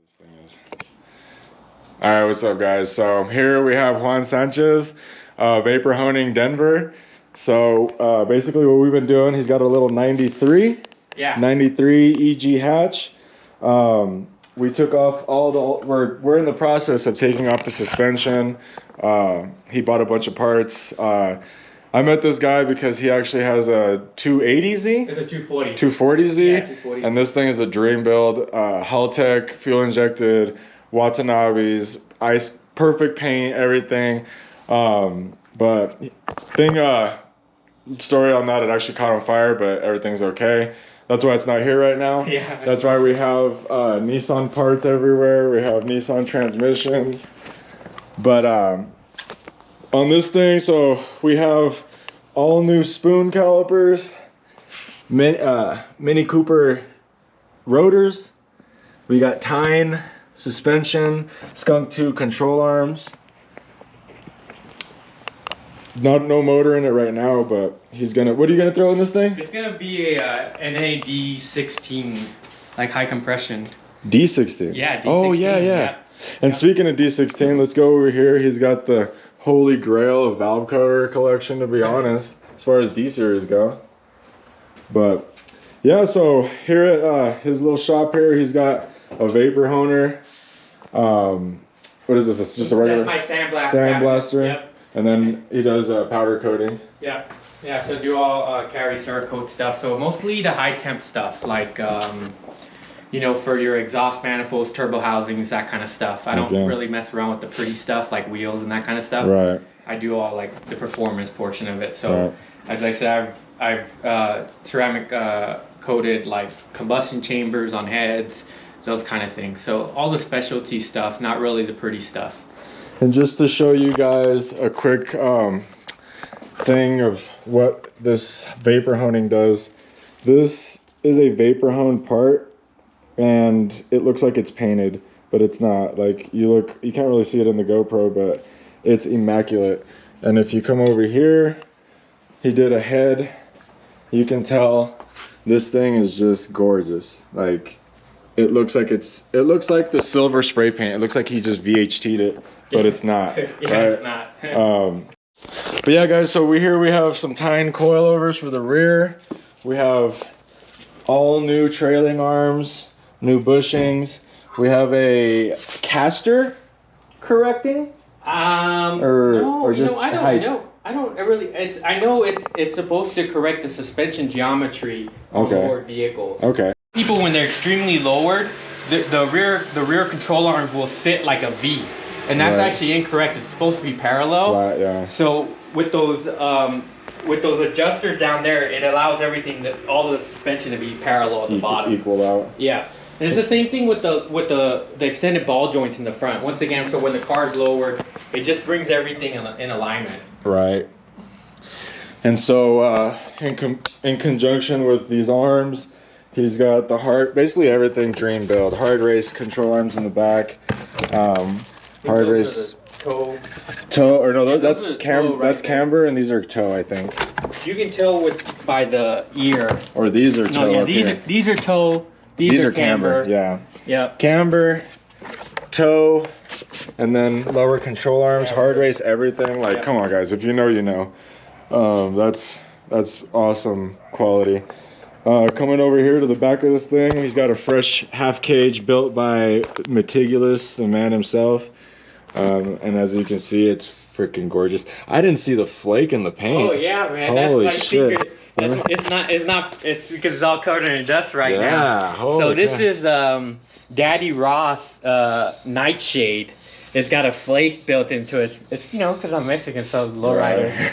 This thing is. All right, what's up, guys? So here we have Juan Sanchez, vapor honing Denver. So basically, what we've been doing, he's got a little 93 EG hatch. We took off all the. We're in the process of taking off the suspension. He bought a bunch of parts. I met this guy because he actually has a 280Z. It's a 240. 240Z. Yeah, 240. And this thing is a dream build. Haltech, fuel injected, Watanabe's, ice, perfect paint, everything. But story on that, it actually caught on fire, but everything's okay. That's why it's not here right now. Yeah. That's why we have Nissan parts everywhere. We have Nissan transmissions. But on this thing, so we have all new spoon calipers, Mini Cooper rotors. We got Tyne suspension, Skunk 2 control arms. No motor in it right now, but he's gonna. What are you gonna throw in this thing? It's gonna be a NAD16, like high compression. D16. Yeah, D16. Oh yeah. And speaking of D16, let's go over here. He's got the holy grail of valve cover collection, to be honest, as far as D series go. But yeah, so here at his little shop here, he's got a vapor honer. What is this? It's just a regular. That's my sandblaster. Yep. And then he does powder coating. Yeah, so do all carry Cerakote stuff. So mostly the high temp stuff, like you know, for your exhaust manifolds, turbo housings, that kind of stuff. I don't really mess around with the pretty stuff like wheels and that kind of stuff. Right. I do all like the performance portion of it. So as I said, I've ceramic coated like combustion chambers on heads, those kind of things. So all the specialty stuff, not really the pretty stuff. And just to show you guys a quick thing of what this vapor honing does, this is a vapor hone part, and it looks like it's painted, but it's not. Like you can't really see it in the GoPro, but it's immaculate. And if you come over here, he did a head. You can tell this thing is just gorgeous. Like it looks like the silver spray paint. It looks like he just VHT'd it. But it's not. It's not. But yeah, guys, so we have some Tyne coilovers for the rear. We have all new trailing arms, new bushings. We have a caster correcting. No, just I don't know. I don't really. I know it's supposed to correct the suspension geometry on lowered vehicles. Okay. People, when they're extremely lowered, the rear control arms will sit like a V. And that's actually incorrect. It's supposed to be parallel. Flat, yeah. So with those adjusters down there, it allows everything, all the suspension to be parallel at the bottom. Equal out. Yeah. And it's the same thing with the extended ball joints in the front. Once again, so when the car's lowered, it just brings everything in alignment. Right. And so in conjunction with these arms, he's got the basically everything dream build. Hard race control arms in the back. Hard race toe, or no, that's camber, and these are toe, I think. You can tell by the ear. Or these are toe. No, yeah, these are toe. These are camber. Yeah. Yeah. Camber, toe, and then lower control arms, hard race, everything. Like, come on, guys, if you know, you know. That's awesome quality. Coming over here to the back of this thing, he's got a fresh half cage built by Meticulous, the man himself. And as you can see, it's freaking gorgeous. I didn't see the flake in the paint. Oh yeah, man. Holy that's my shit. secret. It's because it's all covered in dust right now. Yeah, so this is Daddy Roth Nightshade. It's got a flake built into it. It's, you know, because I'm Mexican, so lowrider.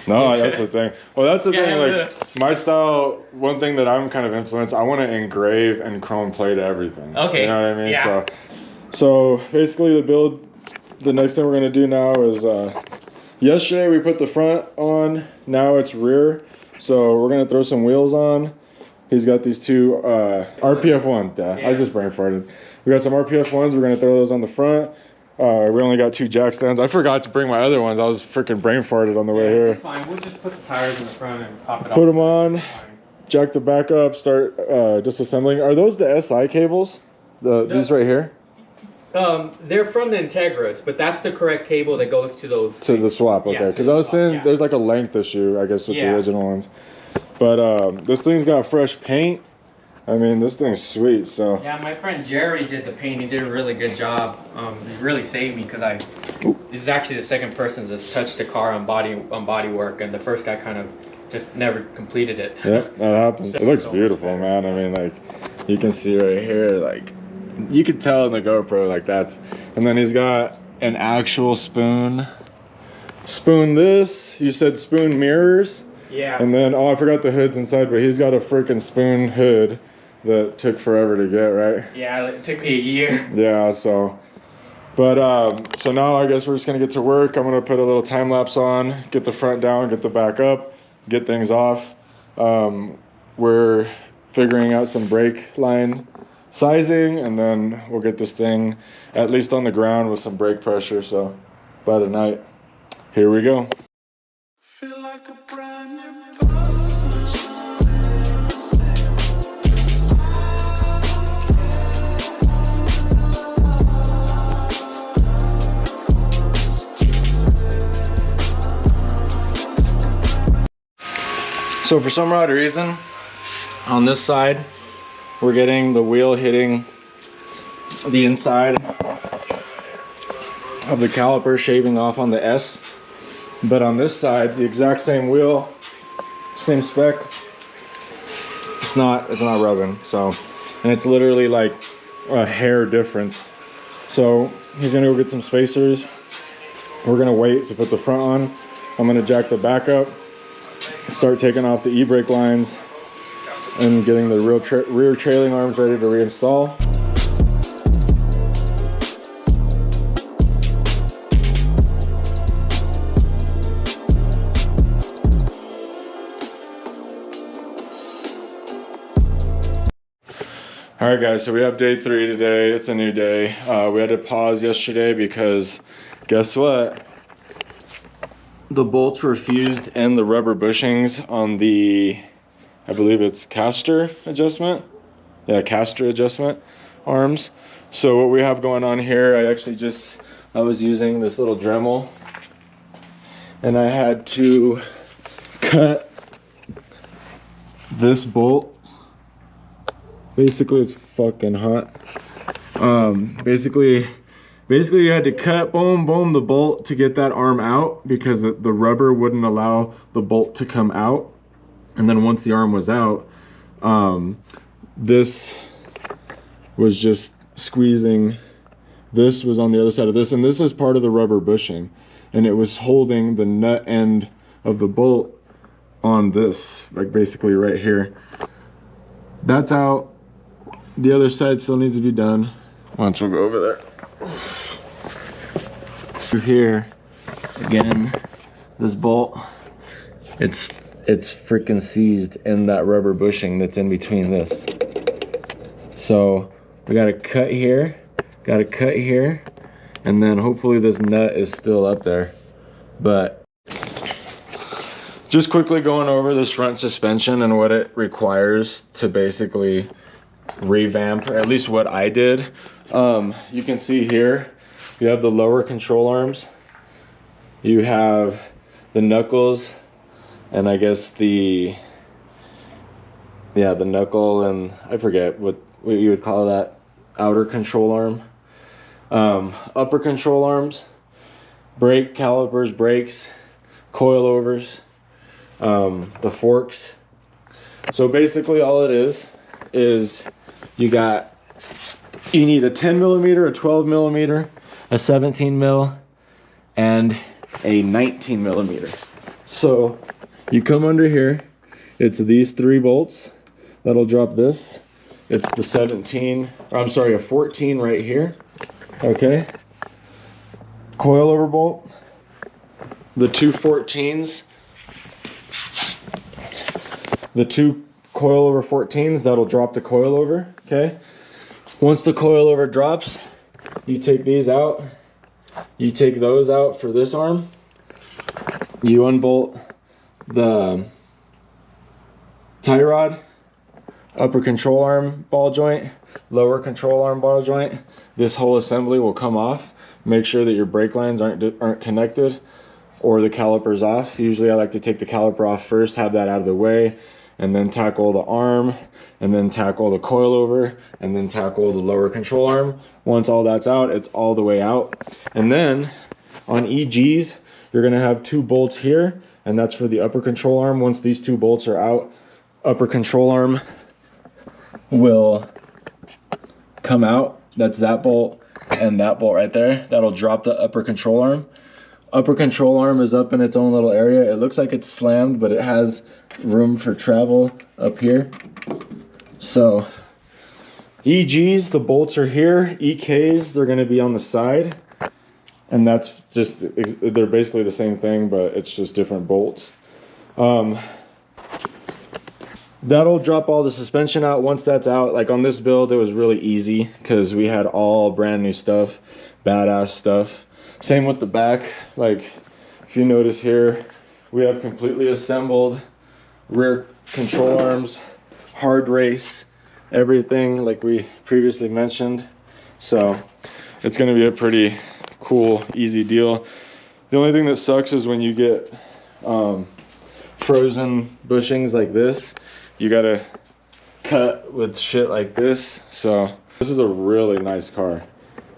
No, that's the thing. Well, that's the thing. Like my style, one thing that I'm kind of influenced. I want to engrave and chrome plate everything. Okay. You know what I mean? Yeah. So basically, the build. The next thing we're gonna do now is yesterday we put the front on. Now it's rear. So we're gonna throw some wheels on. He's got these two RPF ones. Yeah. I just brain farted. We got some RPF ones. We're gonna throw those on the front. We only got 2 jack stands. I forgot to bring my other ones. I was freaking brain farted on the way here. It's fine. We'll just put the tires in the front and pop it off. Put them on. Jack the back up. Start disassembling. Are those the SI cables? These right here? They're from the Integras, but that's the correct cable that goes to those. To the swap, okay. Because I was saying there's like a length issue, I guess, with the original ones. But this thing's got fresh paint. I mean, this thing's sweet, so. Yeah, my friend Jerry did the paint. He did a really good job. He really saved me because this is actually the second person that's touched the car on body work, and the first guy kind of just never completed it. Yeah, that happens. It looks beautiful, man. I mean, like, you can see right here, like, you could tell in the GoPro, like, that's. And then he's got an actual spoon. Spoon this. You said spoon mirrors. Yeah. And then, oh, I forgot the hood's inside, but he's got a freaking spoon hood that took forever to get, right? Yeah, it took me a year. Yeah, so. But, so now I guess we're just going to get to work. I'm going to put a little time lapse on, get the front down, get the back up, get things off. We're figuring out some brake line sizing, and then we'll get this thing at least on the ground with some brake pressure. So by tonight, here we go. Feel like a brand new So for some odd reason, on this side, we're getting the wheel hitting the inside of the caliper, shaving off on the S. But on this side, the exact same wheel, same spec, it's not rubbing. So, and it's literally like a hair difference. So he's gonna go get some spacers. We're gonna wait to put the front on. I'm gonna jack the back up, start taking off the e-brake lines, and getting the rear trailing arms ready to reinstall. All right, guys, so we have day 3 today. It's a new day. We had to pause yesterday because guess what? The bolts were fused and the rubber bushings on the, I believe it's caster adjustment. Yeah, caster adjustment arms. So what we have going on here, I was using this little Dremel, and I had to cut this bolt. Basically, it's fucking hot. Basically you had to cut, boom, the bolt to get that arm out because the rubber wouldn't allow the bolt to come out. And then once the arm was out, this was just squeezing. This was on the other side of this, and this is part of the rubber bushing, and it was holding the nut end of the bolt on this, like basically right here. That's out. The other side still needs to be done. Once we'll go over there. Through here, again, this bolt, it's freaking seized in that rubber bushing that's in between this. So we gotta cut here, and then hopefully this nut is still up there. But just quickly going over this front suspension and what it requires to basically revamp, or at least what I did. You can see here, you have the lower control arms, you have the knuckles, and I guess the knuckle, and I forget what you would call that, outer control arm, upper control arms, brake calipers, brakes, coilovers, the forks. So basically all it is you need a 10 millimeter, a 12 millimeter, a 17 mil, and a 19 millimeter. So you come under here, it's these 3 bolts that'll drop this. It's the 17, or I'm sorry, a 14 right here. Okay. Coilover bolt, the 2 14s, the 2 coilover 14s that'll drop the coilover. Okay. Once the coilover drops, you take these out. You take those out for this arm. You unbolt the tie rod, upper control arm ball joint, lower control arm ball joint, this whole assembly will come off. Make sure that your brake lines aren't connected or the caliper's off. Usually I like to take the caliper off first, have that out of the way, and then tackle the arm, and then tackle the coilover, and then tackle the lower control arm. Once all that's out, it's all the way out. And then on EGs, you're gonna have 2 bolts here, and that's for the upper control arm. Once these 2 bolts are out, upper control arm will come out. That's that bolt and that bolt right there. That'll drop the upper control arm. Upper control arm is up in its own little area. It looks like it's slammed, but it has room for travel up here. So EGs, the bolts are here. EKs, they're gonna be on the side. And that's just, they're basically the same thing, but it's just different bolts. That'll drop all the suspension out. Once that's out, like on this build, it was really easy because we had all brand new stuff, badass stuff. Same with the back. Like if you notice here, we have completely assembled rear control arms, hard race, everything like we previously mentioned. So it's gonna be a pretty cool, easy deal. The only thing that sucks is when you get frozen bushings like this, you gotta cut with shit like this. So this is a really nice car.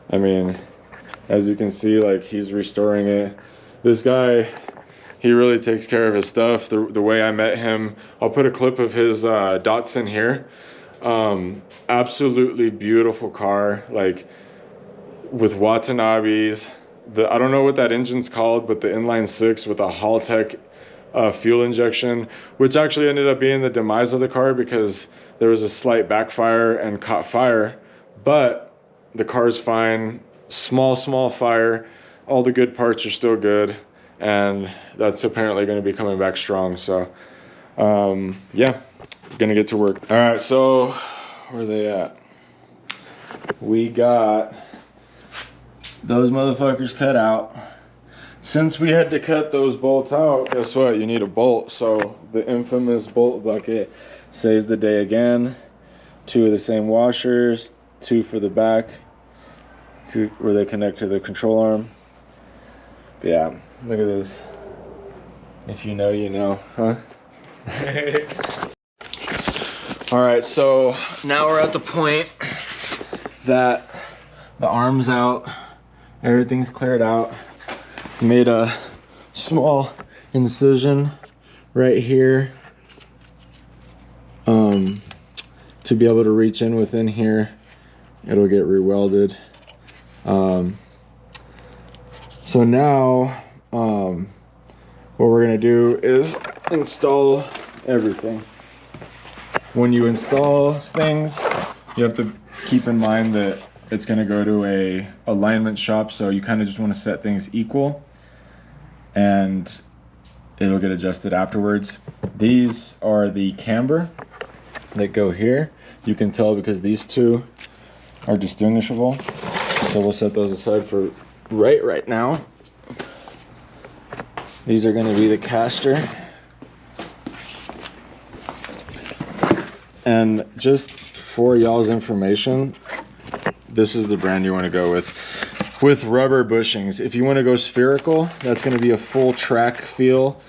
I mean, as you can see, like he's restoring it. This guy, he really takes care of his stuff. The way I met him, I'll put a clip of his Datsun here. Absolutely beautiful car, like with Watanabes. I don't know what that engine's called, but the inline 6 with a Haltech fuel injection, which actually ended up being the demise of the car because there was a slight backfire and caught fire, but the car's fine. Small fire, all the good parts are still good, and that's apparently going to be coming back strong. So yeah, gonna get to work. All right, so where are they at? We got those motherfuckers cut out. Since we had to cut those bolts out, guess what? You need a bolt. So the infamous bolt bucket saves the day again. 2 of the same washers, 2 for the back, 2 where they connect to the control arm. But yeah, look at this. If you know, you know, huh? All right, so now we're at the point that the arm's out, everything's cleared out. Made a small incision right here to be able to reach in within here. It'll get re-welded. So now what we're gonna do is install everything. When you install things, you have to keep in mind that it's gonna go to a alignment shop, so you kind of just want to set things equal and it'll get adjusted afterwards. These are the camber that go here. You can tell because these 2 are distinguishable. So we'll set those aside for right now. These are going to be the caster. And just for y'all's information, this is the brand you want to go with rubber bushings. If you want to go spherical, that's going to be a full track feel.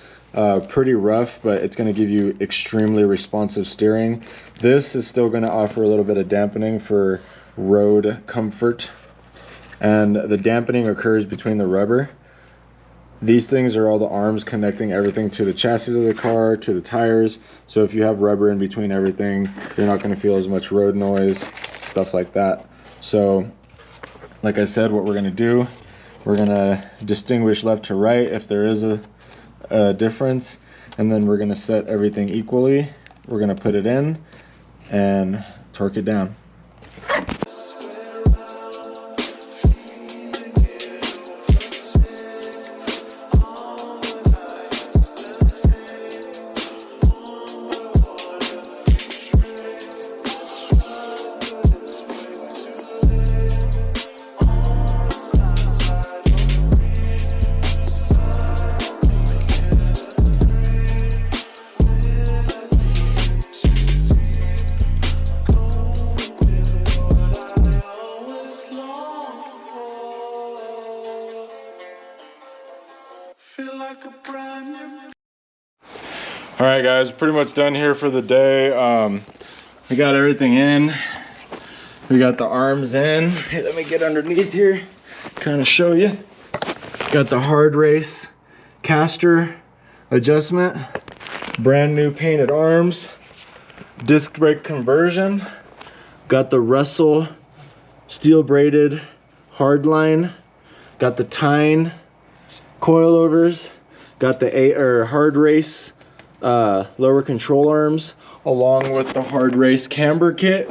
Pretty rough, but it's going to give you extremely responsive steering. This is still going to offer a little bit of dampening for road comfort, and the dampening occurs between the rubber. These things are all the arms connecting everything to the chassis of the car, to the tires. So if you have rubber in between everything, you're not going to feel as much road noise, stuff like that. So like I said, what we're going to do, we're going to distinguish left to right if there is a difference, and then we're going to set everything equally. We're going to put it in and torque it down. All right, guys, pretty much done here for the day. We got everything in. We got the arms in. Hey, let me get underneath here, kind of show you. Got the hard race caster adjustment, brand new painted arms, disc brake conversion, got the Russell steel braided hard line, got the Tyne coilovers, got the hard race lower control arms, along with the hard race camber kit,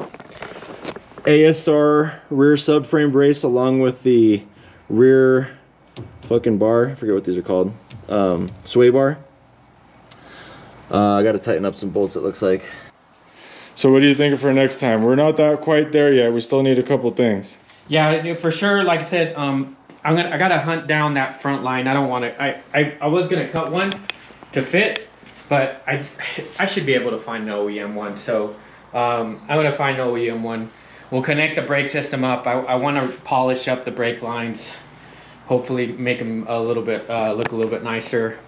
ASR rear subframe brace, along with the rear fucking bar. I forget what these are called. Sway bar. I got to tighten up some bolts, it looks like. So what do you think for next time? We're not that quite there yet. We still need a couple things. Yeah, for sure. Like I said, I gotta hunt down that front line. I don't want to. I was gonna cut one to fit, but I should be able to find an OEM one. So I'm gonna find an OEM one. We'll connect the brake system up. I want to polish up the brake lines. Hopefully make them a little bit look a little bit nicer.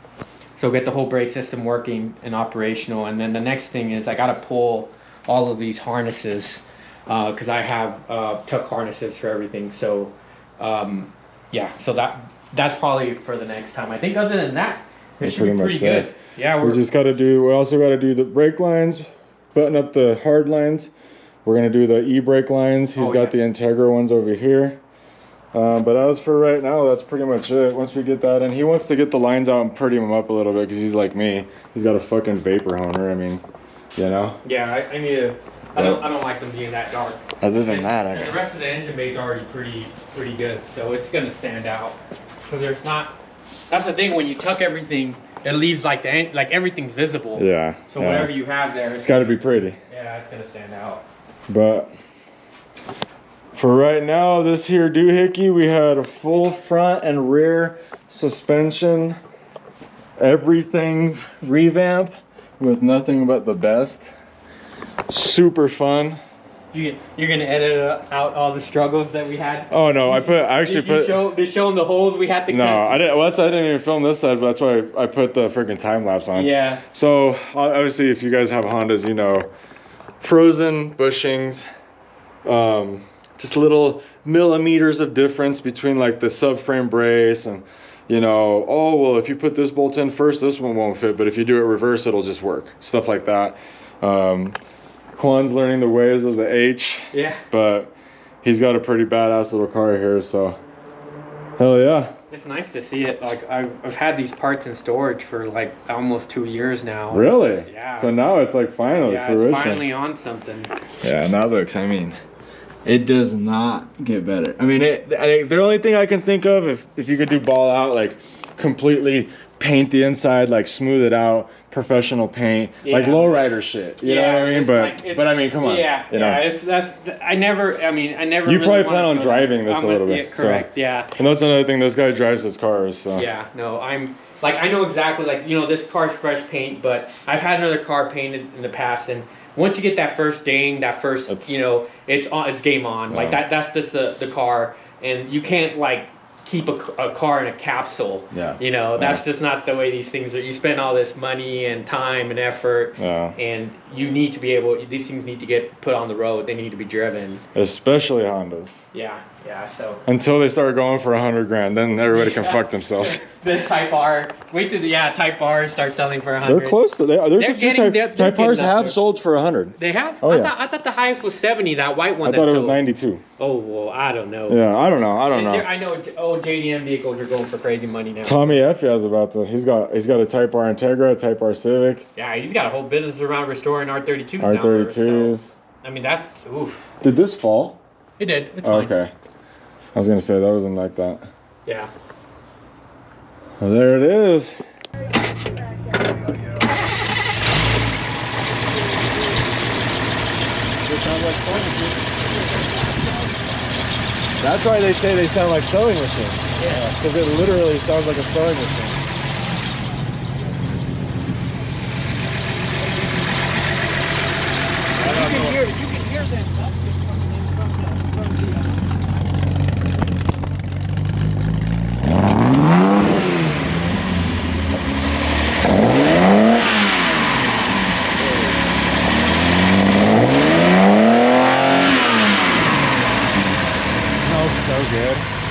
So get the whole brake system working and operational. And then the next thing is I gotta pull all of these harnesses because I have tuck harnesses for everything. So yeah, so that's probably for the next time. I think other than that, it should be pretty good. Yeah, we just gotta do. We also gotta do the brake lines, button up the hard lines. We're gonna do the e-brake lines. He's got the Integra ones over here. But as for right now, that's pretty much it. Once we get that in, he wants to get the lines out and pretty them up a little bit because he's like me. He's got a fucking vapor honer. I mean, you know. Yeah, I need to. I don't like them being that dark. Other than that, the rest of the engine bay is already pretty good, so it's gonna stand out. Because there's not. That's the thing, when you tuck everything, it leaves like everything's visible. Yeah. So whatever you have there, it's got to be pretty. Yeah, it's gonna stand out. But for right now, this here doohickey, we had a full front and rear suspension, everything revamp with nothing but the best. Super fun. You're gonna edit out all the struggles that we had? Oh no, I actually put. Did show them the holes we had to cut? No, I didn't. Well, I didn't even film this side, but that's why I put the freaking time lapse on. Yeah. So obviously, if you guys have Hondas, you know, frozen bushings, just little millimeters of difference between like the subframe brace and, you know, oh well, if you put this bolt in first, this one won't fit, but if you do it reverse, it'll just work. Stuff like that. Juan's learning the ways of the H. Yeah. But he's got a pretty badass little car here, so hell yeah. It's nice to see it. Like I've had these parts in storage for like almost 2 years now. Really? Yeah. So now it's like finally fruition. It's finally on something. Yeah, now looks. I mean, it does not get better. I mean, the only thing I can think of, if you could do ball out, like completely paint the inside, like smooth it out, professional paint, like lowrider shit. You know what I mean? But I mean, come on. Yeah, you know? I never. You probably plan on driving this a little bit. Yeah, correct. So. Yeah. And that's another thing. This guy drives his cars. So. Yeah. No, I know exactly. Like, you know, this car's fresh paint, but I've had another car painted in the past, and once you get that first ding, you know, it's game on. Like that's just the car, and you can't like keep a car in a capsule. Yeah. You know, that's just not the way these things are. You spend all this money and time and effort, and you need to be able. These things need to get put on the road. They need to be driven. Especially Hondas. Yeah. Yeah. So until they start going for $100 grand, then everybody can fuck themselves. The Type R. Wait till Type R start selling for $100. They're close to. There's a few Type Rs have sold for $100. They have. Oh I thought the highest was 70. That white one. I thought it was 92. Oh well, I don't know. Yeah, I don't know. I know. JDM vehicles are going for crazy money now. Tommy Effie is about to. He's got a Type R Integra, a Type R Civic. Yeah, he's got a whole business around restoring R32s. R32s. So, I mean, that's oof. Did this fall? It did. It's fine. Okay. I was gonna say that wasn't like that. Yeah. Well, there it is. That's why they say they sound like sewing machines. Yeah. Because it literally sounds like a sewing machine. You can hear them. head.